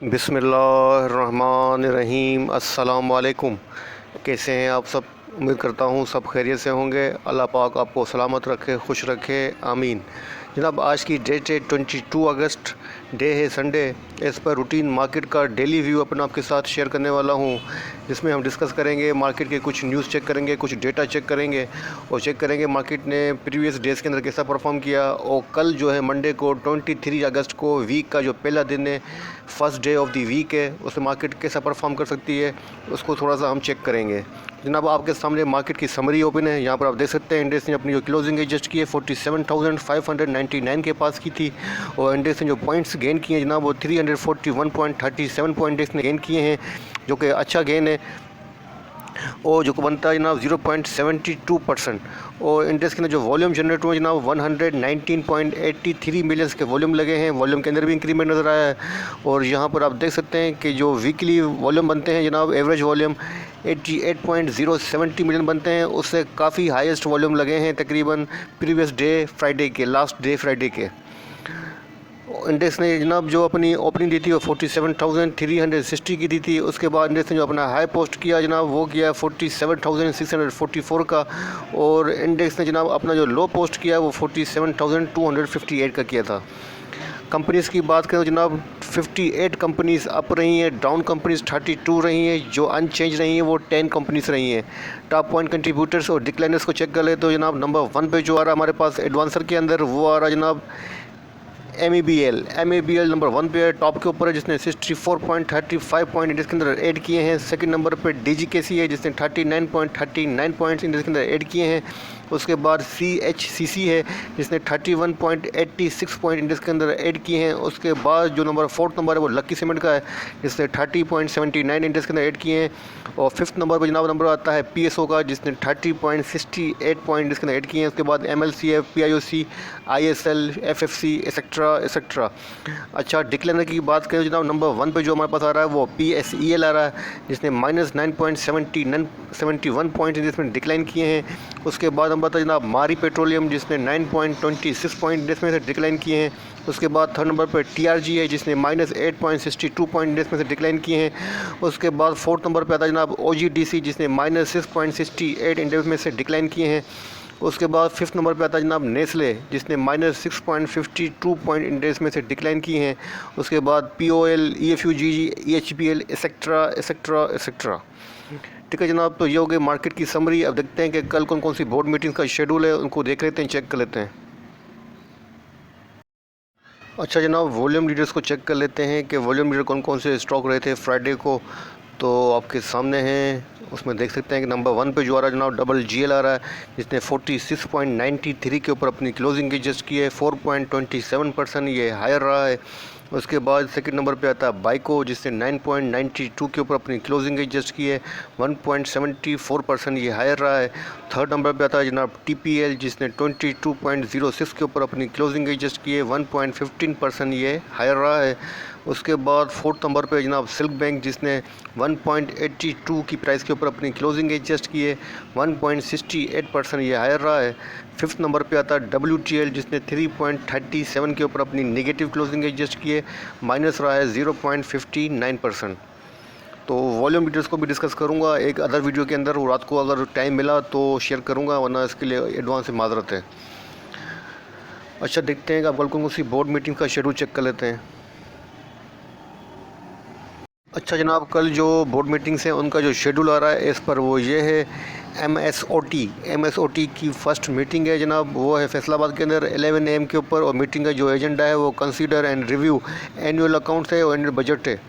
बिस्मिल्लाहिर्रहमानिर्रहीम। अस्सलाम वालेकुम। कैसे हैं आप सब? उम्मीद करता हूँ सब खैरियत से होंगे। अल्लाह पाक आपको सलामत रखे, खुश रखे, आमीन। जनाब, आज की डेट है 22 अगस्त, डे है संडे। इस पर रूटीन मार्केट का डेली व्यू अपना आपके साथ शेयर करने वाला हूँ, जिसमें हम डिस्कस करेंगे मार्केट के कुछ न्यूज़ चेक करेंगे, कुछ डेटा चेक करेंगे और चेक करेंगे मार्केट ने प्रीवियस डेज़ के अंदर कैसा परफॉर्म किया। और कल जो है मंडे को 23 अगस्त को वीक का जो पहला दिन है, first day of the week है, उसमें मार्केट कैसा परफॉर्म कर सकती है उसको थोड़ा सा हम चेक करेंगे। जनाब, आपके सामने मार्केट की समरी ओपन है। यहाँ पर आप देख सकते हैं इंडेक्स ने अपनी जो क्लोजिंग एडजस्ट की है 47,599 के पास की थी और इंडेक्स ने जो पॉइंट्स गेन किए हैं जनाब वो 341.37 पॉइंट इंडेक्स ने गेन किए हैं, जो कि अच्छा गेन है और जो बनता है जनाब 0.72%। और इंडेक्स के अंदर जो वॉल्यूम जनरेट हुए जनाब 119.83 मिलियंस के वॉल्यूम लगे हैं। वॉल्यूम के अंदर भी इंक्रीमेंट नज़र आया है। और यहाँ पर आप देख सकते हैं कि जो वीकली वॉल्यूम बनते हैं जनाब, एवरेज वॉल्यूम 88.070 मिलियन बनते हैं, उससे काफ़ी हाईएस्ट वॉल्यूम लगे हैं तकरीबन प्रीवियस डे फ्राइडे के, लास्ट डे फ्राइडे के। इंडेक्स ने जनाब जो अपनी ओपनिंग दी थी वो 47,360 की दी थी। उसके बाद इंडेक्स ने जो अपना हाई पोस्ट किया जनाब वो किया 47,644 का। और इंडेक्स ने जनाब अपना जो लो पोस्ट किया वो 47,258 का किया था। कंपनीज़ की बात करें तो जनाब 58 कंपनीज़ अप रही हैं, डाउन कंपनीज़ 32 रही हैं, जो अनचेंज रही हैं वो 10 कंपनीज़ रही हैं। टॉप पॉइंट कंट्रीब्यूटर्स और डिक्लाइनर्स को चेक कर ले तो जनाब नंबर 1 पे जो आ रहा है हमारे पास एडवांसर के अंदर, वो आ रहा है जनाब M A B L number 1 पे है, टॉप के ऊपर है, जिसने 64.35 पॉइंट इंडेक्स के अंदर ऐड किए हैं। सेकंड नंबर पे DGKC है जिसने 39.39 पॉइंट्स इंडेक्स के अंदर ऐड किए हैं। उसके बाद CHCC है जिसने 31.86 पॉइंट इंडेक्स के अंदर ऐड किए हैं। उसके बाद जो नंबर 4th नंबर है वो लकी सीमेंट का है जिसने 30.79 इंडेक्स के अंदर ऐड किए हैं। और 5th नंबर पर जनाब नंबर आता है PSO का जिसने 30.68 पॉइंट इंडेक्स के अंदर ऐड किए हैं। उसके बाद MLCF, PIOC, ISL, FFC etcetera. अच्छा, डिक्लाइनर की बात करें जनाब नंबर 1 पे जो हमारे पास आ रहा है वो PSEL आ रहा है जिसने -9.71 पॉइंट इंडेक्स में डिक्लाइन किए हैं। उसके बाद नंबर था जनाब मारी पेट्रोलियम जिसने 9.26 पॉइंट इंडेक्स में से डिक्लाइन किए हैं। उसके बाद 3rd नंबर पर TRG है जिसने -8.62 पॉइंट इंडेक्स में से डिक्लाइन किए हैं। उसके बाद 4th नंबर पर आता है जनाब OGDC जिसने -6.68 इंडेक्स में से डिक्लाइन किए हैं। उसके बाद 5th नंबर पे आता है जनाब नेस्ले जिसने -6.52 पॉइंट इंडेक्स में से डिक्लाइन किए हैं। उसके बाद POL, EFUGG, EHPL एक्सेट्रा। ठीक है जनाब, तो ये हो गई मार्केट की समरी। अब देखते हैं कि कल कौन कौन सी बोर्ड मीटिंग का शेड्यूल है, उनको देख लेते हैं, चेक कर लेते हैं। अच्छा जनाब, वॉल्यूम लीडर्स को चेक कर लेते हैं कि वॉल्यूम लीडर कौन कौन से स्टॉक रहे थे फ्राइडे को। तो आपके सामने हैं, उसमें देख सकते हैं कि नंबर 1 पे जो आ रहा है जनाब GL आ रहा है जिसने 46.93 के ऊपर अपनी क्लोजिंग एडजस्ट की है, 4.27% ये हायर रहा है। उसके बाद सेकंड नंबर पे आता है बाइको जिसने 9.92 के ऊपर अपनी क्लोजिंग एडजस्ट की है, 1.74% ये हायर रहा है। थर्ड नंबर पे आता है जनाब TPL जिसने 22.06 के ऊपर अपनी क्लोजिंग एडजस्ट की है, 1.15% ये हायर रहा है। उसके बाद 4th नंबर पे जनाब सिल्क बैंक जिसने 1.82 की प्राइस के ऊपर अपनी क्लोजिंग एडजस्ट की है, 1.68% ये हायर रहा है। 5th नंबर पे आता है WTL जिसने 3.37 के ऊपर अपनी नेगेटिव क्लोजिंग एडजस्ट की है, माइनस रहा है 0.59%। तो वॉल्यूम लीडर्स को भी डिस्कस करूंगा एक अदर वीडियो के अंदर, रात को अगर टाइम मिला तो शेयर करूंगा, वरना इसके लिए एडवांस से माजरत है। अच्छा, देखते हैं कि आप कल कौन सी बोर्ड मीटिंग का शेड्यूल चेक कर लेते हैं। अच्छा जनाब, कल जो बोर्ड मीटिंग्स हैं उनका जो शेड्यूल आ रहा है इस पर वो ये है। MSOT की फ़र्स्ट मीटिंग है जनाब, वो है फैसलाबाद के अंदर 11 AM के ऊपर। और मीटिंग का जो एजेंडा है वो consider and review annual accounts है और एनुअल बजट है।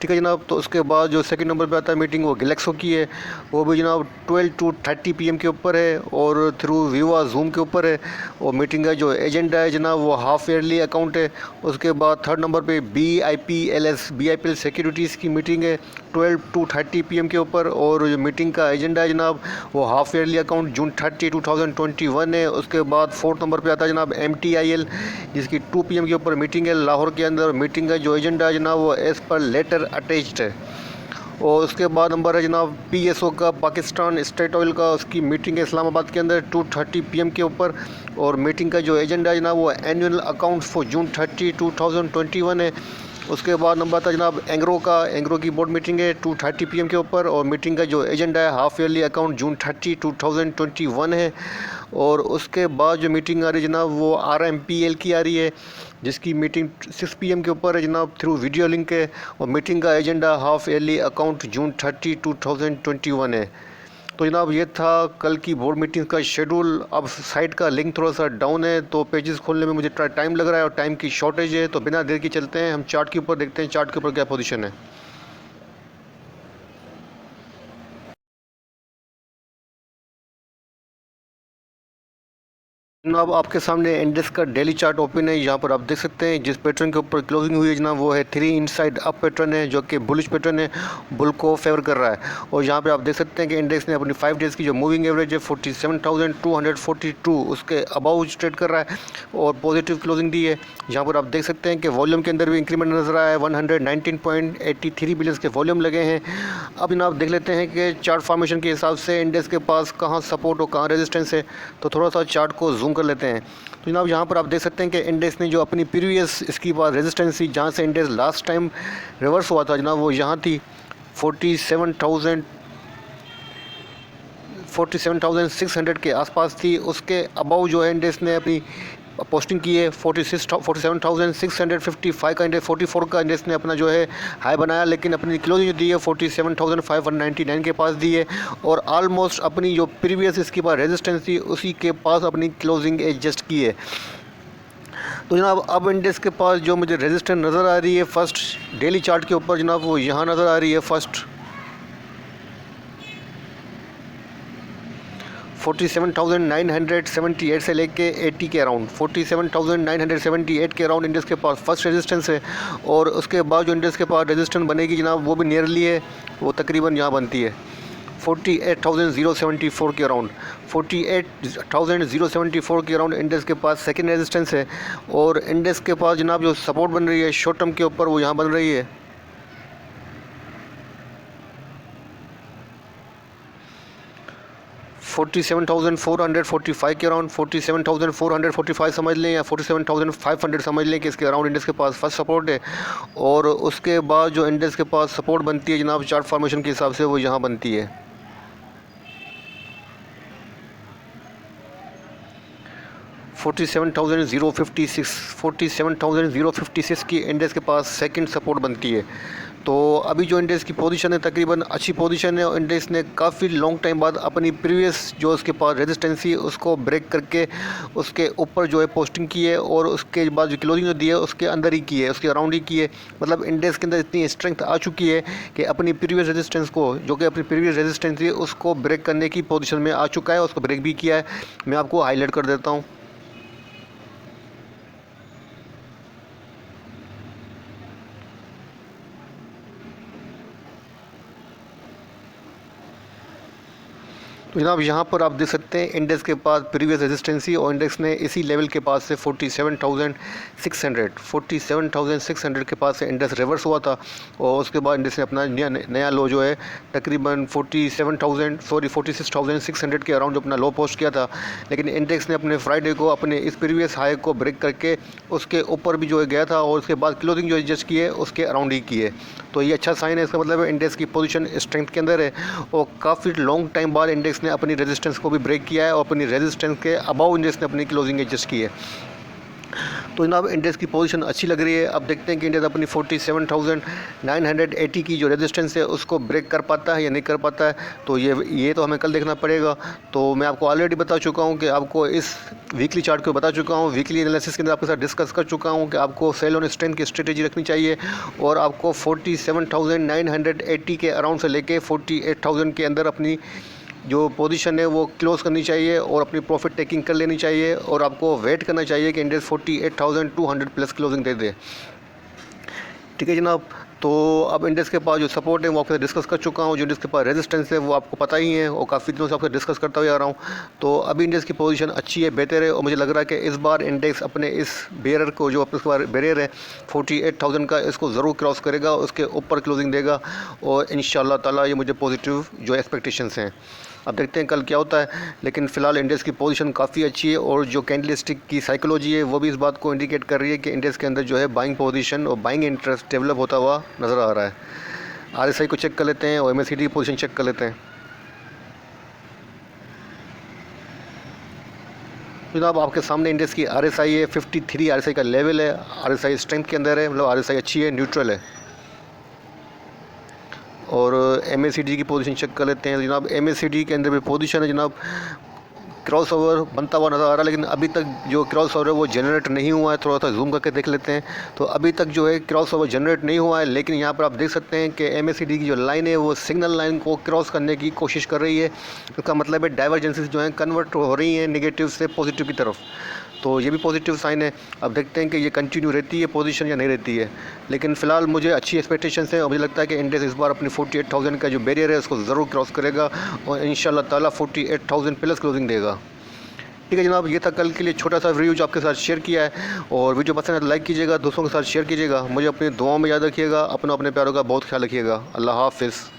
ठीक है जनाब, तो उसके बाद जो सेकंड नंबर पे आता है मीटिंग वो गैलेक्सो की है, वो भी जनाब 12 to 30 PM के ऊपर है और थ्रू विवा जूम के ऊपर है। और मीटिंग का जो एजेंडा है जनाब वो हाफ ईयरली अकाउंट है। उसके बाद थर्ड नंबर पे BIPL सिक्योरिटीज़ की मीटिंग है 12 to 30 PM के ऊपर। और जो मीटिंग का एजेंडा है जनाब वो हाफ ईयरली अकाउंट June 30, 2021 है। उसके बाद 4th नंबर पे आता है जनाब MTIL जिसकी 2 PM के ऊपर मीटिंग है लाहौर के अंदर। मीटिंग का जो एजेंडा है जनाब वो एज़ पर लेटर अटैच्ड है। और उसके बाद नंबर है जनाब PSO का, पाकिस्तान स्टेट ऑयल का, उसकी मीटिंग है इस्लामाबाद के अंदर 2:30 PM के ऊपर। और मीटिंग का जो एजेंडा है जनाब वो एनुअल अकाउंट्स फॉर June 30, 2021 है। उसके बाद नंबर था जनाब एंग्रो की बोर्ड मीटिंग है 2:30 PM के ऊपर, और मीटिंग का जो एजेंडा है हाफ ईयरली अकाउंट जून 30, 2021 है। और उसके बाद जो मीटिंग आ रही है जनाब वो RMPL की आ रही है, जिसकी मीटिंग 6 PM के ऊपर है जनाब, थ्रू वीडियो लिंक है। और मीटिंग का एजेंडा हाफ ईयरली अकाउंट जून 30, 2021 है। तो जनाब ये था कल की बोर्ड मीटिंग का शेड्यूल। अब साइट का लिंक थोड़ा सा डाउन है, तो पेजेस खोलने में मुझे टाइम लग रहा है और टाइम की शॉर्टेज है, तो बिना देर के चलते हैं हम चार्ट के ऊपर, देखते हैं चार्ट के ऊपर क्या पोजीशन है। जनाब आपके सामने इंडेक्स का डेली चार्ट ओपन है। यहाँ पर आप देख सकते हैं जिस पैटर्न के ऊपर क्लोजिंग हुई है जनाब वो है 3 इनसाइड अप पैटर्न है, जो कि बुलिश पैटर्न है, बुल को फेवर कर रहा है। और यहाँ पे आप देख सकते हैं कि इंडेक्स ने अपनी 5 डेज़ की जो मूविंग एवरेज है 47,242 उसके अबाउ ट्रेड कर रहा है और पॉजिटिव क्लोजिंग दी है। यहाँ पर आप देख सकते हैं कि वॉल्यूम के अंदर भी इंक्रीमेंट नजर आया है, 119.83 बिलियंस के वॉल्यूम लगे हैं। अब जनाब देख लेते हैं कि चार्ट फॉर्मेशन के हिसाब से इंडेक्स के पास कहाँ सपोर्ट और कहाँ रेजिस्टेंस है, तो थोड़ा सा चार्ट को जूम कर लेते हैं। तो जनाब यहाँ पर आप देख सकते हैं कि इंडेक्स ने जो अपनी प्रीवियस इसकी बात रेजिस्टेंस थी, जहाँ से इंडेक्स लास्ट टाइम रिवर्स हुआ था जनाब, वो यहाँ थी 47,600 के आसपास थी। उसके अबाउ जो है इंडेक्स ने अपनी पोस्टिंग की है 47,655 का इंडेक्स, 44 का इंडेक्स ने अपना जो है हाई बनाया, लेकिन अपनी क्लोजिंग जो दी है 47,599 के पास दी है और ऑलमोस्ट अपनी जो प्रीवियस इसके पास रेजिस्टेंस थी उसी के पास अपनी क्लोजिंग एडजस्ट की है। तो जनाब अब इंडेक्स के पास जो मुझे रेजिस्टेंस नज़र आ रही है फर्स्ट डेली चार्ट के ऊपर जनाब, वो यहाँ नज़र आ रही है फर्स्ट 47,978 से लेके 80 के अराउंड, 47,978 के अराउंड इंडेक्स के पास फर्स्ट रेजिस्टेंस है। और उसके बाद जो इंडेक्स के पास रेजिस्टेंस बनेगी जनाब वो भी नियरली है, वो तकरीबन यहाँ बनती है 48,074 के अराउंड, 48,074 के अराउंड इंडेक्स के पास सेकंड रेजिस्टेंस है। और इंडेक्स के पास जनाब जो सपोर्ट बन रही है शॉर्ट टर्म के ऊपर वो यहाँ बन रही है 47,445 के अराउंड, 47,445 समझ लें या 47,500 समझ लें कि इसके अराउंड इंडेक्स के पास फर्स्ट सपोर्ट है। और उसके बाद जो इंडेक्स के पास सपोर्ट बनती है जनाब चार्ट फॉर्मेशन के हिसाब से वो यहाँ बनती है 47,056 की इंडेक्स के पास सेकंड सपोर्ट बनती है। तो अभी जो इंडेक्स की पोजीशन है तकरीबन अच्छी पोजीशन है और इंडेक्स ने काफ़ी लॉन्ग टाइम बाद अपनी प्रीवियस जो उसके पास रेजिस्टेंस थी उसको ब्रेक करके उसके ऊपर जो है पोस्टिंग की है और उसके बाद जो क्लोजिंग जो दी है उसके अंदर ही की है, उसके अराउंड ही की है। मतलब इंडेक्स के अंदर इतनी स्ट्रेंथ आ चुकी है कि अपनी प्रीवियस रेजिस्टेंस को जो कि अपनी प्रीवियस रेजिस्टेंस थी उसको ब्रेक करने की पोजीशन में आ चुका है, उसको ब्रेक भी किया है। मैं आपको हाईलाइट कर देता हूँ। तो जनाब यहाँ पर आप देख सकते हैं इंडेक्स के पास प्रीवियस रेजिस्टेंसी और इंडेक्स ने इसी लेवल के पास से 47,600 के पास से इंडेक्स रिवर्स हुआ था और उसके बाद इंडेक्स ने अपना नया लो जो है तकरीबन 46,600 के अराउंड जो अपना लो पोस्ट किया था। लेकिन इंडेक्स ने अपने फ्राइडे को अपने इस प्रीवियस हाई को ब्रेक करके उसके ऊपर भी जो है गया था और उसके बाद क्लोजिंग जो एडजस्ट की है उसके अराउंड ही की है। तो ये अच्छा साइन है, इसका मतलब इंडेक्स की पोजीशन स्ट्रेंथ के अंदर है और काफ़ी लॉन्ग टाइम बाद इंडेक्स ने अपनी रेजिस्टेंस को भी ब्रेक किया है और अपनी रेजिस्टेंस के अबाउ इंडेक्स ने अपनी क्लोजिंग एडजस्ट की है। तो जनाब इंडेक्स की पोजीशन अच्छी लग रही है। अब देखते हैं कि इंडेक्स अपनी 47,980 की जो रेजिस्टेंस है उसको ब्रेक कर पाता है या नहीं कर पाता है, तो ये तो हमें कल देखना पड़ेगा। तो मैं आपको ऑलरेडी बता चुका हूं कि आपको इस वीकली चार्ट को बता चुका हूं, वीकली एनालिसिस के अंदर आपके साथ डिस्कस कर चुका हूं कि आपको सेल ऑन स्ट्रेंथ की स्ट्रेटेजी रखनी चाहिए और आपको 47,980 के अराउंड से लेके 48,000 के अंदर अपनी जो पोजीशन है वो क्लोज़ करनी चाहिए और अपनी प्रॉफिट टेकिंग कर लेनी चाहिए और आपको वेट करना चाहिए कि इंडेक्स 48,200 प्लस क्लोजिंग दे दे। ठीक है जनाब। तो अब इंडेक्स के पास जो सपोर्ट है वो आपके साथ डिस्कस कर चुका हूँ, जो इंडेक्स के पास रेजिस्टेंस है वो आपको पता ही है और काफ़ी दिनों से आपसे डिस्कस करता हुआ आ रहा हूँ। तो अभी इंडेक्स की पोजीशन अच्छी है, बेहतर है और मुझे लग रहा है कि इस बार इंडेक्स अपने इस बेरियर को जो अपने बैरियर है 48,000 का इसको ज़रूर क्रॉस करेगा, उसके ऊपर क्लोजिंग देगा और इंशाल्लाह ताला ये मुझे पॉजिटिव जो एक्सपेक्टेशंस हैं। अब देखते हैं कल क्या होता है, लेकिन फ़िलहाल इंडेक्स की पोजीशन काफ़ी अच्छी है और जो कैंडलस्टिक की साइकोलॉजी है वो भी इस बात को इंडिकेट कर रही है कि इंडेक्स के अंदर जो है बाइंग पोजीशन और बाइंग इंटरेस्ट डेवलप होता हुआ नज़र आ रहा है। आरएसआई को चेक कर लेते हैं और एमएसीडी की पोजीशन चेक कर लेते हैं। जनाब आपके सामने इंडेक्स की आरएसआई है 53 आरएसआई का लेवल है। आरएसआई स्ट्रेंथ के अंदर है, मतलब आरएसआई अच्छी है, न्यूट्रल है। और एमएसीडी की पोजीशन चेक कर लेते हैं। जनाब एमएसीडी के अंदर भी पोजीशन है जनाब, क्रॉस ओवर बनता हुआ नज़र आ रहा है, लेकिन अभी तक जो क्रॉस ओवर है वो जनरेट नहीं हुआ है। थोड़ा सा जूम करके देख लेते हैं तो अभी तक जो है क्रॉस ओवर जनरेट नहीं हुआ है, लेकिन यहाँ पर आप देख सकते हैं कि एमएसीडी की जो लाइन है वो सिग्नल लाइन को क्रॉस करने की कोशिश कर रही है। इसका मतलब है डाइवर्जेंसेस जो हैं कन्वर्ट हो रही हैं नेगेटिव से पॉजिटिव की तरफ, तो ये भी पॉजिटिव साइन है। अब देखते हैं कि ये कंटिन्यू रहती है पोजीशन या नहीं रहती है, लेकिन फ़िलहाल मुझे अच्छी एक्सपेक्टेशंस है और मुझे लगता है कि इंडेक्स इस बार अपनी 48,000 का जो बैरियर है उसको ज़रूर क्रॉस करेगा और इंशाल्लाह ताला 48,000 प्लस क्लोजिंग देगा। ठीक है जनाब, ये था कल के लिए छोटा सा रिव्यू जो आपके साथ शेयर किया है। और वीडियो पसंद है तो लाइक कीजिएगा, दोस्तों के साथ शेयर कीजिएगा। मुझे अपनी दुआओं में याद रखिएगा, अपने प्यारों का बहुत ख्याल रखिएगा। अल्लाह हाफ़िज़।